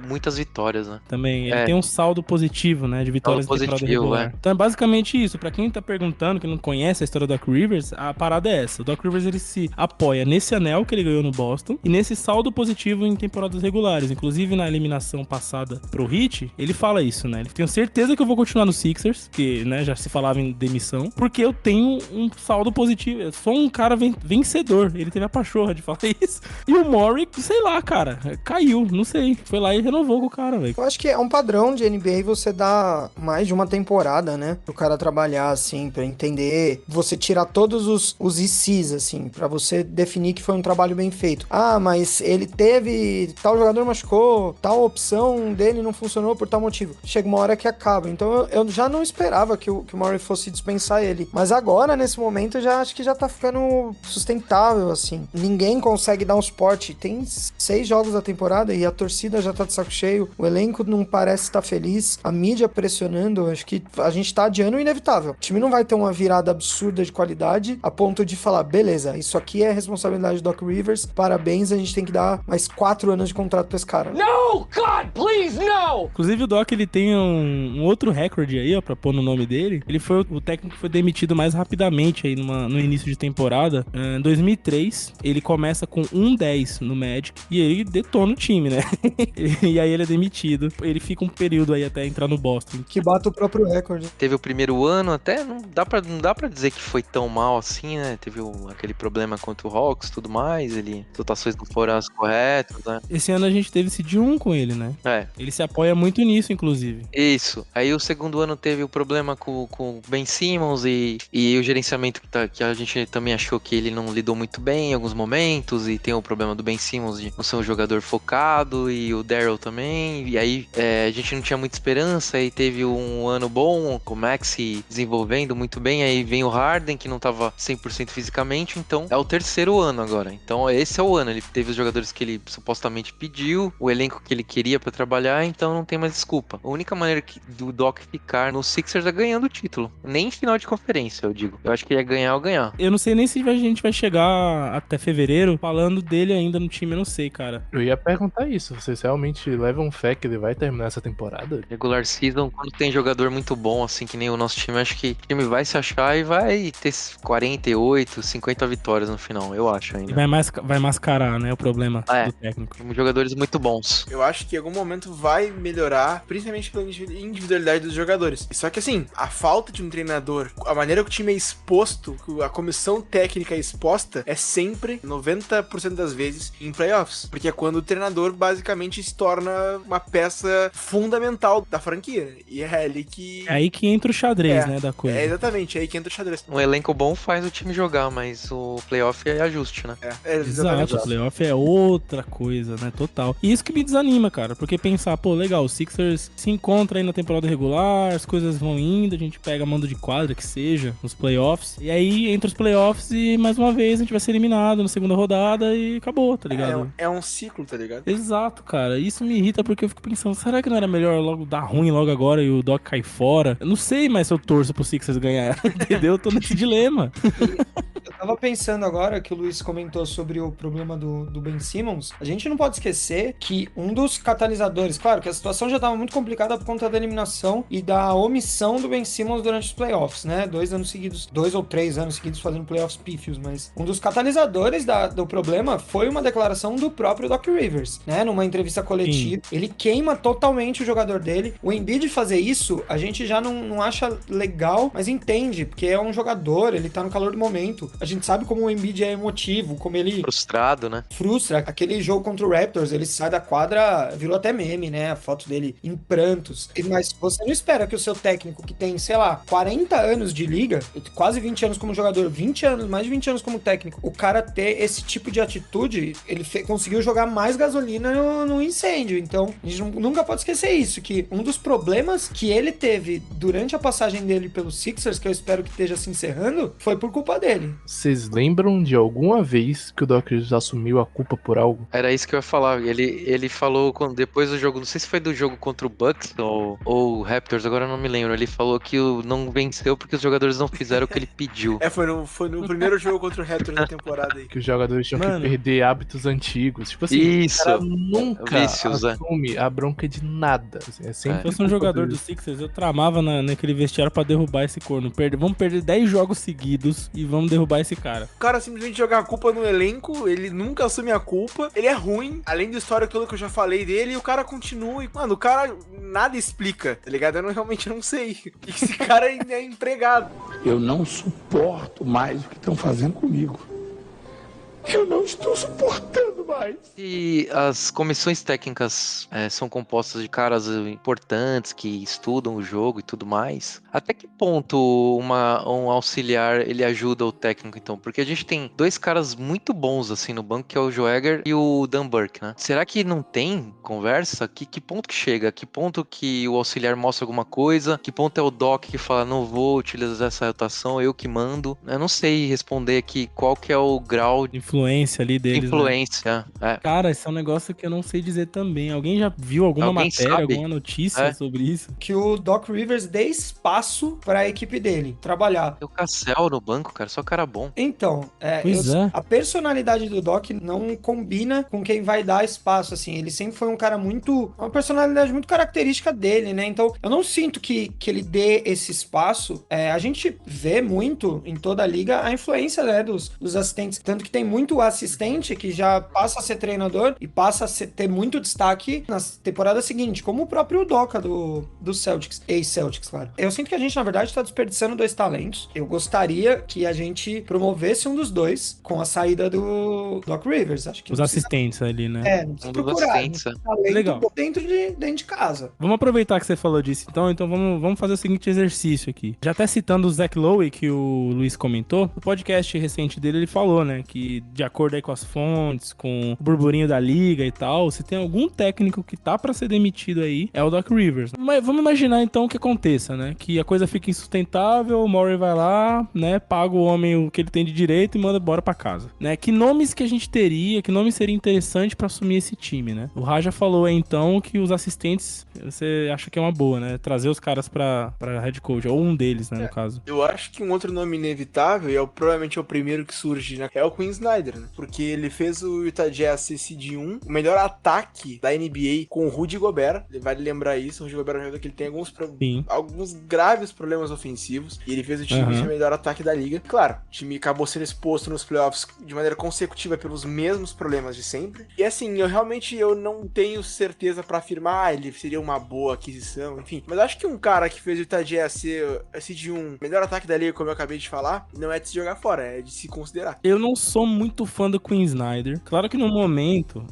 muitas vitórias, né. Também, ele tem um saldo positivo, né, de vitórias na temporada regular. Então é basicamente isso. Pra quem tá perguntando, que não conhece a história do Doc Rivers, a parada é essa. O Doc Rivers, ele se apoia nesse anel que ele ganhou no Boston e nesse saldo positivo em temporadas regulares. Inclusive, na eliminação passada pro Heat, ele fala isso, né? Ele tem certeza que eu vou continuar no Sixers, que, né, já se falava em demissão, porque eu tenho um saldo positivo. Eu sou um cara vencedor. Ele teve a pachorra de falar isso. E o Murray, sei lá, cara, caiu, não sei. Foi lá e renovou com o cara, velho. Eu acho que é um padrão de NBA você dar mais de uma temporada, né? O cara trabalhar, assim, pra entender, você tirar todos os ICs, assim, pra você definir que foi um trabalho bem feito. Ah, mas ele teve, tal jogador machucou, tal opção dele não funcionou por tal motivo. Chega uma hora que acaba. Então eu já não esperava que o Murray fosse dispensar ele. Mas agora, nesse momento, eu já acho que já tá ficando sustentável, assim. Ninguém consegue dar um suporte. Tem 6 jogos da temporada e a torcida já tá de saco cheio. O elenco não parece estar feliz. A mídia pressionando. Acho que a gente tá adiando o inevitável. O time não vai ter uma virada absurda de qualidade a ponto de falar, beleza, isso aqui é responsabilidade do Doc Rivers, parabéns, a gente tem que dar mais 4 anos de contrato pra esse cara. No, God, please, no! Inclusive o Doc, ele tem um outro recorde aí, ó, pra pôr no nome dele. Ele foi o técnico que foi demitido mais rapidamente aí no início de temporada. Em 2003, ele começa com 1-10 no Magic e ele detona o time, né? E aí ele é demitido. Ele fica um período aí até entrar no Boston. Que bate o próprio recorde. Teve o primeiro ano, até não dá pra dizer que foi tão mal assim, né? Teve aquele problema contra o Hawks e tudo mais, as rotações não foram as corretas, né? Esse ano a gente teve esse de 1 com ele, né? É. Ele se apoia muito nisso, inclusive. Isso. Aí o segundo ano teve o problema com o Ben Simmons e o gerenciamento que a gente também achou que ele não lidou muito bem em alguns momentos, e tem o problema do Ben Simmons de não ser um jogador focado, e o Daryl também, e aí a gente não tinha muita esperança, aí teve um ano bom, com o Maxey desenvolvendo muito bem, aí vem o Harden, que não tava 100% fisicamente, então é o terceiro ano agora, então esse é o ano, ele teve os jogadores que ele supostamente pediu, o elenco que ele queria pra trabalhar, então não tem mais desculpa. A única maneira do Doc ficar no Sixers é ganhando o título, nem em final de conferência, eu digo. Eu acho que ele ia ganhar ou ganhar. Eu não sei nem se a gente vai chegar até fevereiro falando dele ainda no time, eu não sei, cara. Eu ia perguntar isso, vocês realmente levam fé que ele vai terminar essa temporada? Regular season, quando tem jogador muito bom, assim, que nem o nosso time, acho que o time vai se achar e vai ter 48, 50 vitórias no final, eu acho ainda. E vai mascarar, né, o problema do técnico. Temos jogadores muito bons. Eu acho que em algum momento vai melhorar, principalmente pela individualidade dos jogadores. Só que assim, a falta de um treinador, a maneira que o time é exposto, que a comissão técnica é exposta, é sempre, 90% das vezes, em playoffs. Porque é quando o treinador basicamente se torna uma peça fundamental da franquia. E é ali que... É aí que entra o xadrez, né, da coisa. É exatamente, é aí que entra o xadrez. Um elenco bom faz o time jogar, mas o playoff é ajuste, né? Exato, o playoff é outra coisa, né, total. E isso que me desanima, cara, porque pensar, pô, legal, o Sixers se encontra aí na temporada regular, as coisas vão indo, a gente pega mando de quadra, que seja, nos playoffs, e aí entra os playoffs e mais uma vez a gente vai ser eliminado na segunda rodada e acabou, tá ligado? É um ciclo, tá ligado? Exato, cara, isso me irrita porque eu fico pensando, será que não era melhor logo dar ruim logo agora e o Doc cair fora? Eu não sei mais se eu torço pro Sixers ganhar, entendeu? Eu tô nesse dilema. Eu tava pensando agora que o Luiz comentou sobre o problema do Ben Simmons. A gente não pode esquecer que um dos catalisadores, claro que a situação já tava muito complicada por conta da eliminação e da omissão do Ben Simmons durante os playoffs, né? 2 anos seguidos, 2 ou 3 anos seguidos fazendo playoffs pífios, mas um dos catalisadores do problema foi uma declaração do próprio Doc Rivers, né? Numa entrevista coletiva. Ele queima totalmente o jogador dele. O Embiid fazer isso, a gente já não acha legal, mas entende, porque é um jogador, ele tá no calor do momento. A gente sabe como o Embiid é emotivo, como ele... Frustrado, né? Frustra. Aquele jogo contra o Raptors, ele sai da quadra, virou até meme, né? A foto dele em prantos. Mas você não espera que o seu técnico, que tem, sei lá, 40 anos de liga, quase 20 anos como jogador, 20 anos, mais de 20 anos como técnico, o cara ter esse tipo de atitude, ele conseguiu jogar mais gasolina no incêndio. Então, a gente nunca pode esquecer isso, que um dos problemas que ele teve durante a passagem dele pelos Sixers, que eu espero que esteja se encerrando, foi por culpa dele. Vocês lembram de alguma vez que o Doc Rivers assumiu a culpa por algo? Era isso que eu ia falar. Ele falou depois do jogo, não sei se foi do jogo contra o Bucks ou o Raptors, agora eu não me lembro. Ele falou que não venceu porque os jogadores não fizeram o que ele pediu. Foi no primeiro jogo contra o Raptors da temporada aí. Que os jogadores tinham que perder hábitos antigos. Tipo assim, isso. O cara nunca Vícios, assume a bronca de nada. Assim, é sempre Se eu fosse um jogador do Sixers, eu tramava naquele vestiário pra derrubar esse corno. Vamos perder 10 jogos seguidos e vamos derrubar esse cara. O cara simplesmente joga a culpa no elenco, ele nunca assume a culpa, ele é ruim, além da história toda que eu já falei dele, e o cara continua e, mano, o cara nada explica, tá ligado? Eu realmente não sei. Esse cara é empregado. Eu não suporto mais o que estão fazendo comigo. Eu não estou suportando mais. mais. E as comissões técnicas são compostas de caras importantes que estudam o jogo e tudo mais. Até que ponto um auxiliar ele ajuda o técnico, então? Porque a gente tem dois caras muito bons assim no banco, que é o Joeger e o Dan Burke, né? Será que não tem conversa? Que ponto que chega? Que ponto que o auxiliar mostra alguma coisa? Que ponto é o Doc que fala, não vou utilizar essa rotação, eu que mando? Eu não sei responder aqui qual que é o grau de Influência ali deles, influência. né? Cara, esse é um negócio que eu não sei dizer também. Alguém já viu alguma Alguém matéria, sabe? alguma notícia sobre isso? Que o Doc Rivers dê espaço pra equipe dele trabalhar. Tem o Cassell no banco, cara, só cara bom. Então, a personalidade do Doc não combina com quem vai dar espaço, assim. Ele sempre foi um cara uma personalidade muito característica dele, né? Então, eu não sinto que ele dê esse espaço. A gente vê muito em toda a liga a influência, né, dos assistentes. Tanto que tem muito assistente que já passa a ser treinador e passa a ter muito destaque na temporada seguinte, como o próprio Doca do Celtics, ex-Celtics, claro. Eu sinto que a gente, na verdade, tá desperdiçando dois talentos. Eu gostaria que a gente promovesse um dos dois com a saída do Doc Rivers. Acho que Os assistentes ali, né? não precisa Um dos procurar. assistentes, Talento Legal. dentro de casa. Vamos aproveitar que você falou disso, então vamos fazer o seguinte exercício aqui. Já até citando o Zach Lowe, que o Luiz comentou, no podcast recente dele ele falou, né, que de acordo aí com as fontes, com o burburinho da liga e tal, se tem algum técnico que tá pra ser demitido aí, é o Doc Rivers. Mas vamos imaginar então que aconteça, né, que a coisa fica insustentável, o Murray vai lá, né, paga o homem o que ele tem de direito e manda embora pra casa, né? Que nomes que a gente teria, que nome seria interessante pra assumir esse time, né? O Raja falou aí, então, que os assistentes, você acha que é uma boa, né? Trazer os caras pra head coach, ou um deles, né, no caso. Eu acho que um outro nome inevitável, e provavelmente é o primeiro que surge, né, é o Quinn Snyder, né? Porque ele fez o Utah Jazz ser seed 1, o melhor ataque da NBA com o Rudy Gobert. Ele vai lembrar isso, o Rudy Gobert é um jogador que ele tem alguns graves problemas ofensivos, e ele fez o time ser o melhor ataque da liga. Claro, o time acabou sendo exposto nos playoffs de maneira consecutiva pelos mesmos problemas de sempre. E assim, eu não tenho certeza pra afirmar, ele seria uma boa aquisição, enfim. Mas eu acho que um cara que fez o Utah Jazz ser seed 1, melhor ataque da liga, como eu acabei de falar, não é de se jogar fora, é de se considerar. Eu não sou muito fã do Quinn Snyder. Claro que no momento,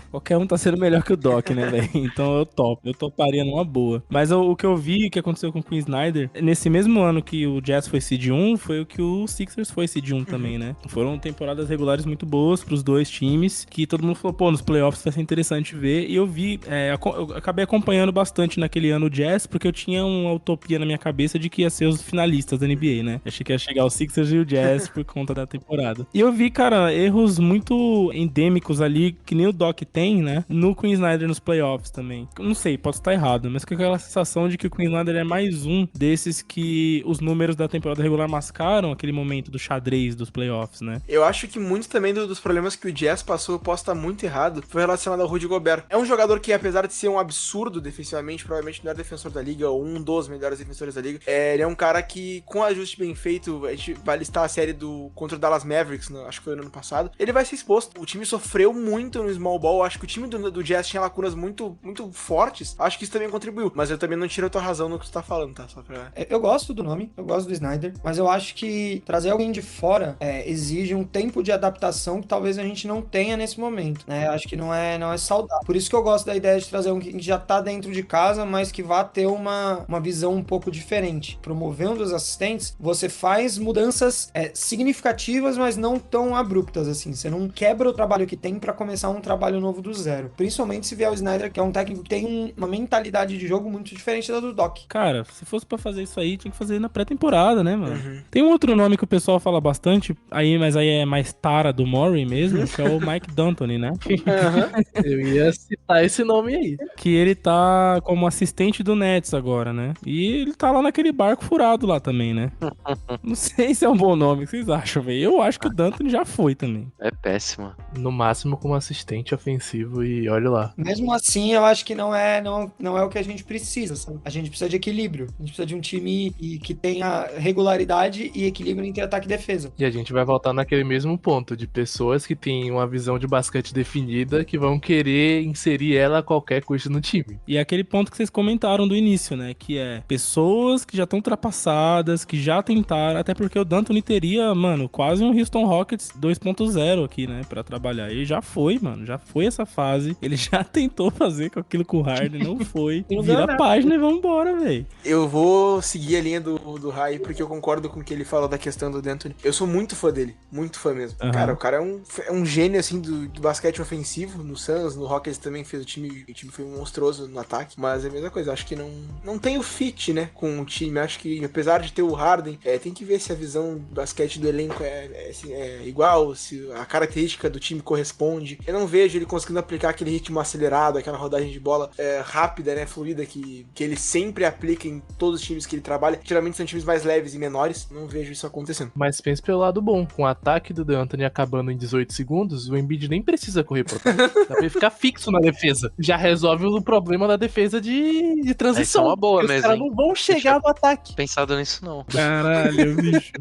qualquer um tá sendo melhor que o Doc, né, velho? Então eu toparia numa boa. Mas o que eu vi que aconteceu com o Quinn Snyder, nesse mesmo ano que o Jazz foi seed 1, foi o que o Sixers foi seed 1 também, né? Foram temporadas regulares muito boas pros dois times, que todo mundo falou, pô, nos playoffs vai ser interessante ver. E eu vi, eu acabei acompanhando bastante naquele ano o Jazz, porque eu tinha uma utopia na minha cabeça de que ia ser os finalistas da NBA, né? Achei que ia chegar o Sixers e o Jazz por conta da temporada. E eu vi, cara, erros muito endêmicos ali, que nem o Doc tem, né? No Quinn Snyder nos playoffs também. Não sei, posso estar errado, mas com aquela sensação de que o Quinn Snyder é mais um desses que os números da temporada regular mascaram aquele momento do xadrez dos playoffs, né? Eu acho que muito também dos problemas que o Jazz passou, eu posso estar muito errado, foi relacionado ao Rudy Gobert. É um jogador que, apesar de ser um absurdo defensivamente, provavelmente o melhor defensor da liga, ou um dos melhores defensores da liga, ele é um cara que, com ajuste bem feito, a gente vai listar a série contra o Dallas Mavericks, acho que foi no ano passado, ele vai ser exposto. O time sofreu muito no small ball, acho que o time do Jazz tinha lacunas muito, muito fortes, acho que isso também contribuiu, mas eu também não tiro a tua razão no que tu tá falando, tá? Só pra... Eu gosto do nome, eu gosto do Snyder, mas eu acho que trazer alguém de fora exige um tempo de adaptação que talvez a gente não tenha nesse momento, né? Acho que não é saudável. Por isso que eu gosto da ideia de trazer alguém que já tá dentro de casa, mas que vá ter uma visão um pouco diferente. Promovendo os assistentes, você faz mudanças significativas, mas não tão abruptas, assim. Você não quebra o trabalho que tem pra começar um trabalho novo do zero. Principalmente se vier o Snyder, que é um técnico que tem uma mentalidade de jogo muito diferente da do Doc. Cara, se fosse pra fazer isso aí, tinha que fazer na pré-temporada, né, mano? Tem um outro nome que o pessoal fala bastante, mas aí é mais tara do Murray mesmo, que é o Mike D'Antoni, né? Eu ia citar esse nome aí. Que ele tá como assistente do Nets agora, né? E ele tá lá naquele barco furado lá também, né? Não sei se é um bom nome, o que vocês acham, velho? Eu acho que o D'Antoni já foi também. É péssimo. No máximo como assistente ofensivo e olha lá. Mesmo assim, eu acho que não é o que a gente precisa, sabe? A gente precisa de equilíbrio. A gente precisa de um time que tenha regularidade e equilíbrio entre ataque e defesa. E a gente vai voltar naquele mesmo ponto de pessoas que têm uma visão de basquete definida que vão querer inserir ela a qualquer custo no time. E é aquele ponto que vocês comentaram do início, né? Que é pessoas que já estão ultrapassadas, que já tentaram, até porque o D'Antoni teria, mano, quase um Houston Rockets 2.0 aqui, né? Pra trabalhar. Ele já foi, mano, já foi essa fase. Ele já tentou fazer com aquilo com o Harden, não foi. Não deu Vira a nada. página e vambora, velho. Eu vou seguir a linha do Rai, porque eu concordo com o que ele falou da questão do D'Antoni. Eu sou muito fã dele, muito fã mesmo. Aham. Cara, o cara é um gênio, assim, do basquete ofensivo. No Suns, no Rockets também fez o time foi monstruoso no ataque. Mas é a mesma coisa, acho que não tem o fit, né, com o time. Acho que, apesar de ter o Harden, tem que ver se a visão do basquete do elenco é igual, se a característica do time corresponde. Eu não vejo ele conseguindo aplicar aquele ritmo acelerado, aquela rodagem de bola rápida, né, fluida, que ele sempre aplica em todos os times que ele trabalha. Geralmente são times mais leves e menores. Não vejo isso acontecendo. Mas pense pelo lado bom, com o ataque do D'Antoni acabando em 18 segundos, o Embiid nem precisa correr pro ataque. Dá pra ele ficar fixo na defesa. Já resolve o problema da defesa de transição. Essa é uma boa Porque mesmo, os caras hein? não vão chegar no ataque. Pensado nisso, não. Caralho, bicho.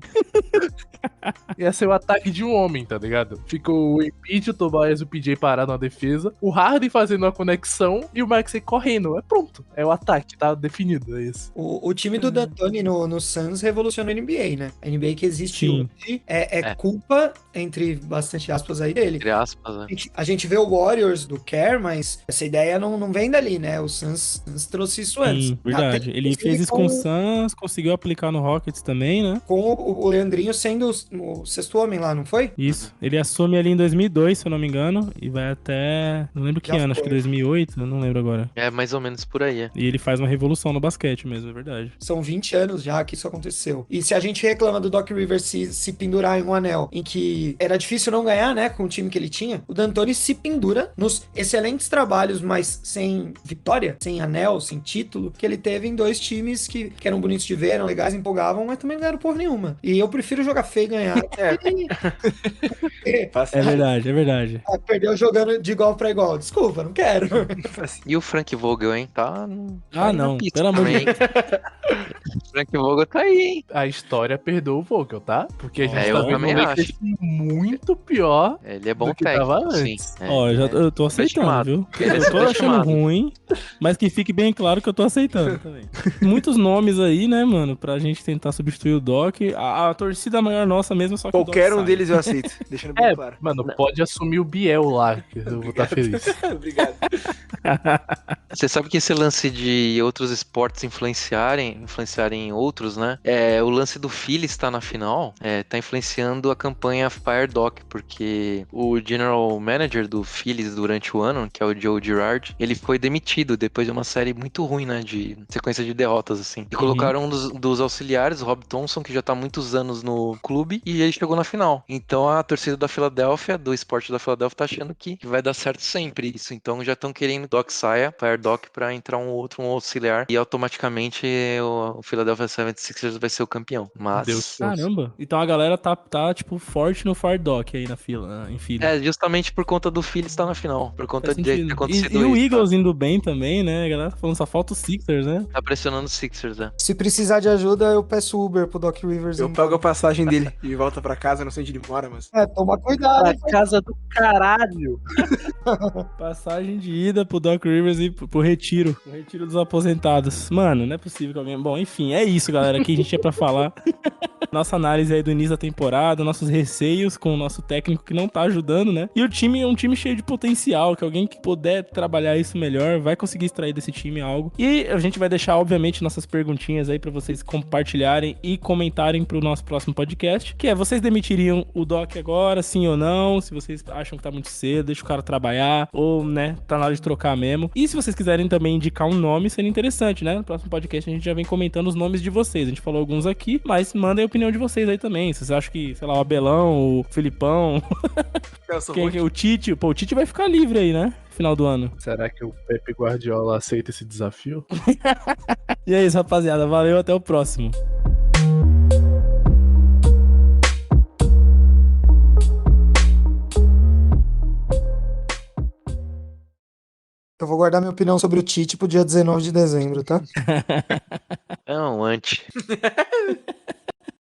Ia ser o ataque de um homem, tá ligado? Fica o Embiid, o Tobias e o PJ parado na defesa, o Harden fazendo uma conexão e o Maxey correndo. É pronto. É o ataque, tá definido, é isso. O time do D'Antoni no Suns revolucionou a NBA, né? A NBA que existe Sim. hoje é culpa, entre bastante aspas aí, dele. Entre aspas, né? A gente vê o Warriors do Kerr, mas essa ideia não vem dali, né? O Suns trouxe isso antes. Sim, verdade. Até, Ele fez isso com o Suns, conseguiu aplicar no Rockets também, né? Com o Leandrinho sendo o sexto homem lá, não foi? Isso. Ele assume ali em 2002, se eu não me engano, e vai até... Não lembro que Já ano, acho que foi. 2008, eu não lembro agora. É mais ou menos por aí. E ele faz uma revolução no basquete mesmo, é verdade. São 20 anos já que isso aconteceu. E se a gente reclama do Doc Rivers se pendurar em um anel em que era difícil não ganhar, né, com o time que ele tinha, o D'Antoni se pendura nos excelentes trabalhos, mas sem vitória, sem anel, sem título, que ele teve em dois times que eram bonitos de ver, eram legais, empolgavam, mas também não ganharam porra nenhuma. E eu prefiro jogar feio e ganhar. É verdade, é verdade. Perdeu jogando de igual pra igual. Desculpa, não quero. E o Frank Vogel, hein? Tá Ah, indo não, na pista pelo amor de também. Frank Vogel tá aí, hein? A história perdoa o Vogel, tá? Porque a gente eu tá vendo também um acho. Lakers muito pior. Ele é bom do que técnico, tava sim. antes. Ó, eu tô aceitando, subestimado. viu? Ele é Eu tô achando subestimado. ruim, mas que fique bem claro que eu tô aceitando também. Muitos nomes aí, né, mano, pra gente tentar substituir o Doc. A torcida maior nossa mesmo, só que o Qualquer Doc um sai. deles eu aceito. Deixando bem claro. Mano, pode assumir o Biel lá, que eu vou estar feliz. Obrigado. Você sabe que esse lance de outros esportes influenciarem em outros, né? O lance do Phillies estar na final tá influenciando a campanha Fire Doc, porque o general manager do Phillies durante o ano, que é o Joe Girardi, ele foi demitido depois de uma série muito ruim, né? De sequência de derrotas, assim. E colocaram um dos auxiliares, o Rob Thompson, que já tá há muitos anos no clube, e ele chegou na final. Então a torcida da Filadélfia, do esporte da Filadélfia, tá achando que vai dar certo sempre isso. Então já estão querendo Doc saia, Fire Doc, pra entrar um auxiliar, e automaticamente o Philadelphia 76ers vai ser o campeão. Mas... Deus. Caramba. Então a galera tá tipo, forte no Fire Doc aí na fila, em fila. Justamente por conta do Phillies estar na final. Por conta Faz de sentido. ter acontecido E o isso. Eagles indo bem também, né? A galera tá falando, só falta o Sixers, né? Tá pressionando os Sixers, né? Se precisar de ajuda, eu peço Uber pro Doc Rivers. Eu pago a passagem dele e volta pra casa, não sei onde ele mora, mas... Toma cuidado. hein? casa do caralho. Passagem de ida pro Doc Rivers e pro retiro. O retiro dos aposentados. Mano, não é possível que alguém... Bom, enfim, é isso, galera. Aqui a gente tinha pra falar. Nossa análise aí do início da temporada, nossos receios com o nosso técnico que não tá ajudando, né? E o time é um time cheio de potencial, que alguém que puder trabalhar isso melhor vai conseguir extrair desse time algo. E a gente vai deixar, obviamente, nossas perguntinhas aí pra vocês compartilharem e comentarem pro nosso próximo podcast, que é, vocês demitiriam o Doc agora, sim ou não? Se vocês acham que tá muito cedo, deixa o cara trabalhar, ou, né, tá na hora de trocar mesmo. E se vocês quiserem também indicar um nome, seria interessante, né? No próximo podcast a gente já vem comentando os nomes de vocês. A gente falou alguns aqui, mas mandem a opinião de vocês aí também. Se vocês acham que, sei lá, o Abelão, o Filipão, o Tite... Pô, o Tite vai ficar livre aí, né? Final do ano. Será que o Pepe Guardiola aceita esse desafio? E é isso, rapaziada. Valeu, até o próximo. vou guardar minha opinião sobre o Tite pro dia 19 de dezembro, tá? Não, antes.